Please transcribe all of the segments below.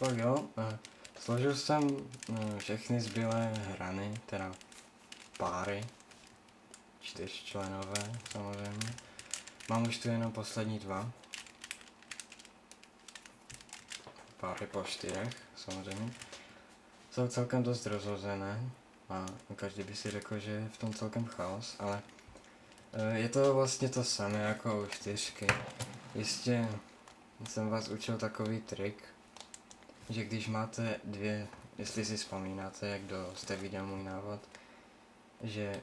Tak jo, složil jsem všechny zbylé hrany, teda páry, 4členové samozřejmě. Mám už tu jenom poslední 2. Páry po 4, samozřejmě. Jsou celkem dost rozhozené a každý by si řekl, že je v tom celkem chaos, ale je to vlastně to samé jako u 4. Jistě jsem vás učil takový trik, že když máte 2, jestli si vzpomínáte, jak jste viděl můj návod, že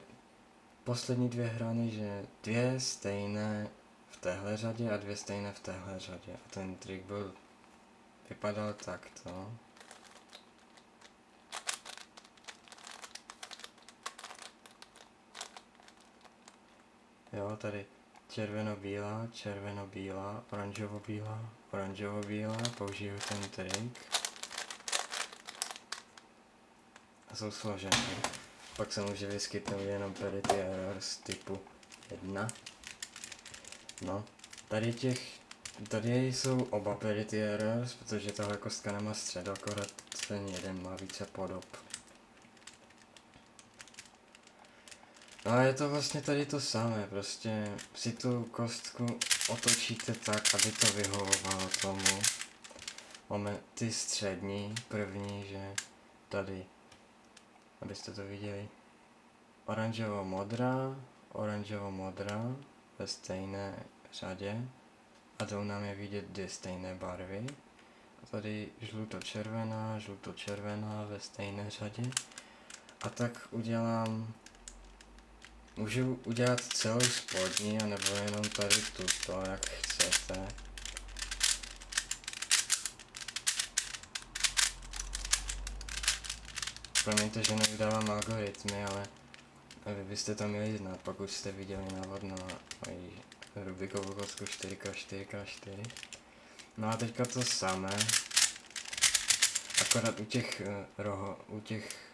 poslední 2 hrany, že 2 stejné v téhle řadě a 2 stejné v téhle řadě. A ten trik vypadal takto. Jo, tady červeno-bílá, červeno-bílá, oranžovo-bílá, oranžovo-bílá, použiju ten trik. A jsou složené. Pak se může vyskytnout jenom parity errors typu 1. No, tady jsou oba parity errors, protože tahle kostka nemá střed, akorát ten jeden má více podob. No a je to vlastně tady to samé, prostě si tu kostku otočíte tak, aby to vyhovovalo tomu. Máme ty střední, první, že tady, abyste to viděli, oranžovo-modrá ve stejné řadě a jdou nám je vidět 2 stejné barvy. A tady žluto-červená ve stejné řadě. A tak můžu udělat celou spodní, anebo jenom tady tuto, jak chcete. Promiňte, že nevydávám algoritmy, ale vy byste to měli znát, pokud jste viděli návod na moji Rubikovou kostku 4x4x4. No a teďka to samé, akorát u těch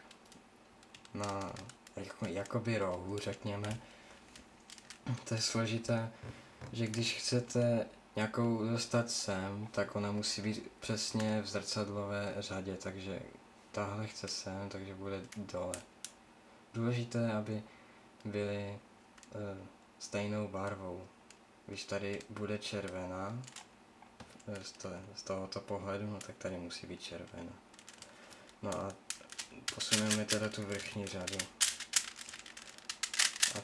jakoby rohů, řekněme, to je složité, že když chcete nějakou dostat sem, tak ona musí být přesně v zrcadlové řadě, takže tahle chce sem, takže bude dole. Důležité, aby byly stejnou barvou. Když tady bude červená, z tohoto pohledu, no tak tady musí být červená. No a posuneme teda tu vrchní řadu. A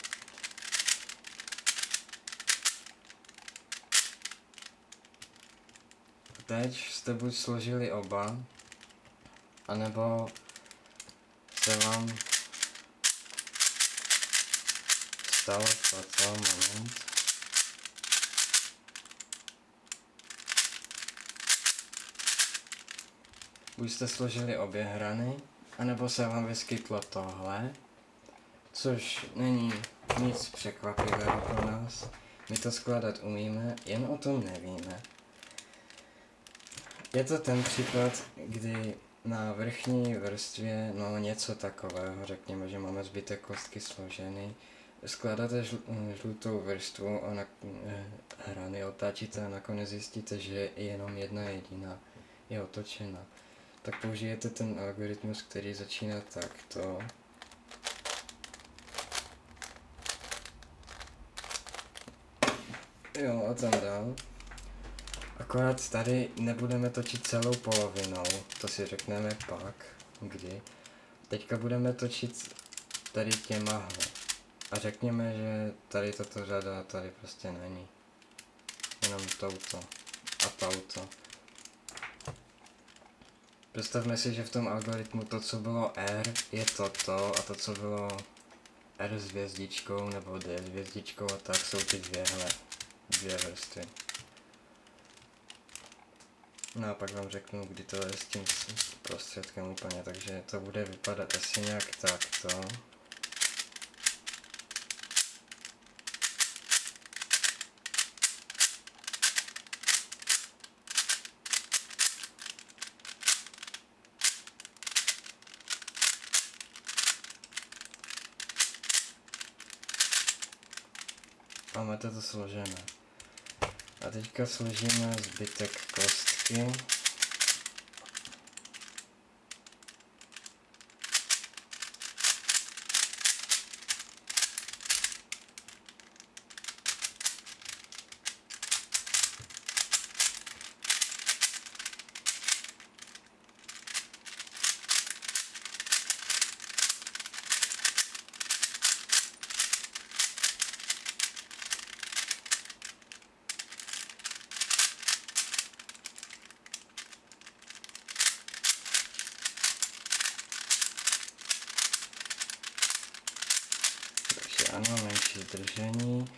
teď jste buď složili oba, anebo se vám stalo toto, moment. Buď jste složili obě hrany, anebo se vám vyskytlo tohle, což není nic překvapivého pro nás. My to skládat umíme, jen o tom nevíme. Je to ten případ, kdy na vrchní vrstvě, no něco takového, řekněme, že máme zbytek kostky složený, skládáte žlutou vrstvu a hrany otáčíte a nakonec zjistíte, že jenom jedna jediná je otočena. Tak použijete ten algoritmus, který začíná takto. Jo, a tam dál. Akorát tady nebudeme točit celou polovinou, to si řekneme pak, kdy. Teďka budeme točit tady těmahle. A řekněme, že tady tato řada tady prostě není. Jenom touto a touto. Představme si, že v tom algoritmu to, co bylo R, je toto a to, co bylo R s hvězdičkou nebo D s hvězdičkou a tak jsou ty dvě vrstvy. No a pak vám řeknu, kdy to je s tím prostředkem úplně, takže to bude vypadat asi nějak takto. A máte to složené. A teďka složíme zbytek kostky. ano, menší zdržení.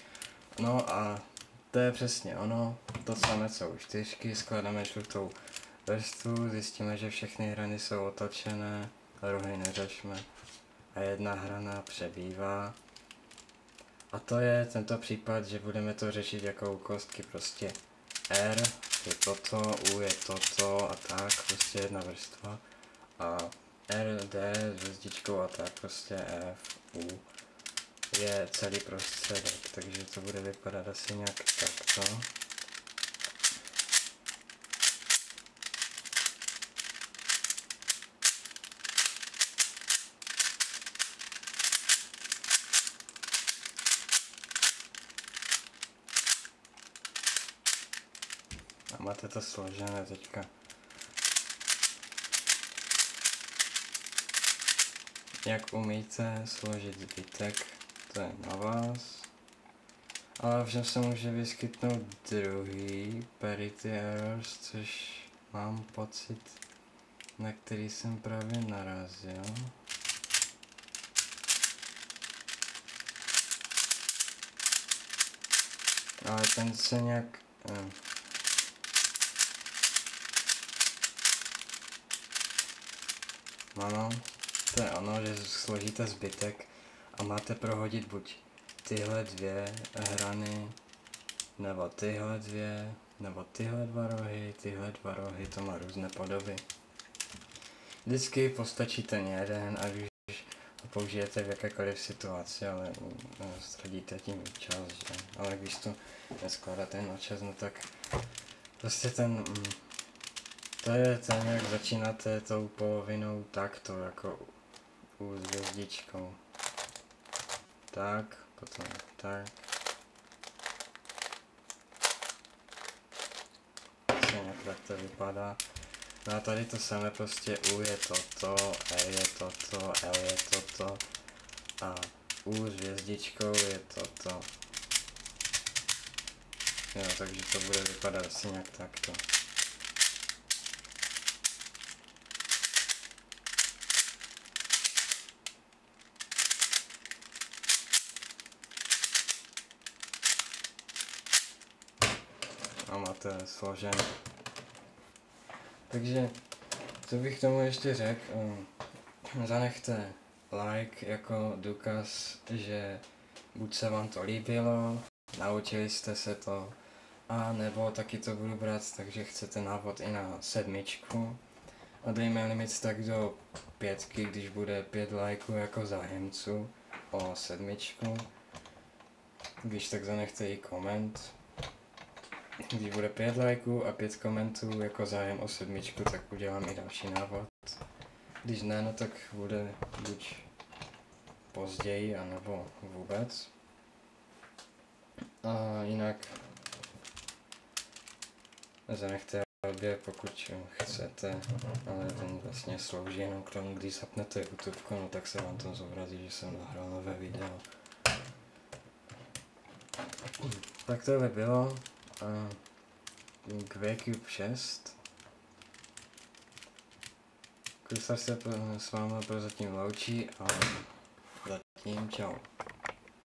No a to je přesně ono, to samé co u 4, skládáme 4. vrstvu, zjistíme, že všechny hrany jsou otočené, rohy neřešme a jedna hrana přebývá. A to je tento případ, že budeme to řešit jako u kostky, prostě R je toto, U je toto a tak, prostě jedna vrstva. A R, D s hvězdičkou a tak, prostě F, U je celý prostředek, takže to bude vypadat asi nějak takto. A máte to složené teďka. Jak umíte složit zbytek, to je na vás. Ale všem se může vyskytnout druhý parity errors, což mám pocit, na který jsem právě narazil. Ale ten se nějak... Ano, to je ono, že složíte zbytek a máte prohodit buď tyhle dvě hrany, nebo tyhle dvě, nebo tyhle tyhle dva rohy, to má různé podoby. Vždycky postačí ten jeden a když ho použijete v jakékoliv situaci, ale ztratíte tím čas, že? Ale když to neskládáte na čas, no tak prostě to je ten, jak začínáte tou polovinou takto, jako u s hvězdičkou. Tak, potom tak. Nějak tak to vypadá. No a tady to samé, prostě U je toto, E je toto, L je toto a U s hvězdičkou je toto. Jo, takže to bude vypadat asi nějak takto. A máte složené. Takže, co bych tomu ještě řekl, zanechte like jako důkaz, že buď se vám to líbilo, naučili jste se to, a nebo taky to budu brát, takže chcete návod i na 7. A dejme limit tak do 5, když bude 5 lajků jako zájemců o 7. Když tak zanechte i koment. Když bude 5 lajků a 5 komentů jako zájem o 7, tak udělám i další návod. Když ne, no tak bude buď později, anebo vůbec. A jinak zanechte odběr, pokud chcete, ale ten vlastně slouží jenom k tomu, když zapnete YouTube, no tak se vám to zobrazí, že jsem nahrál nové video. Tak to by bylo. QCube 6. Krystar se s vámi prozatím loučí a zatím čau.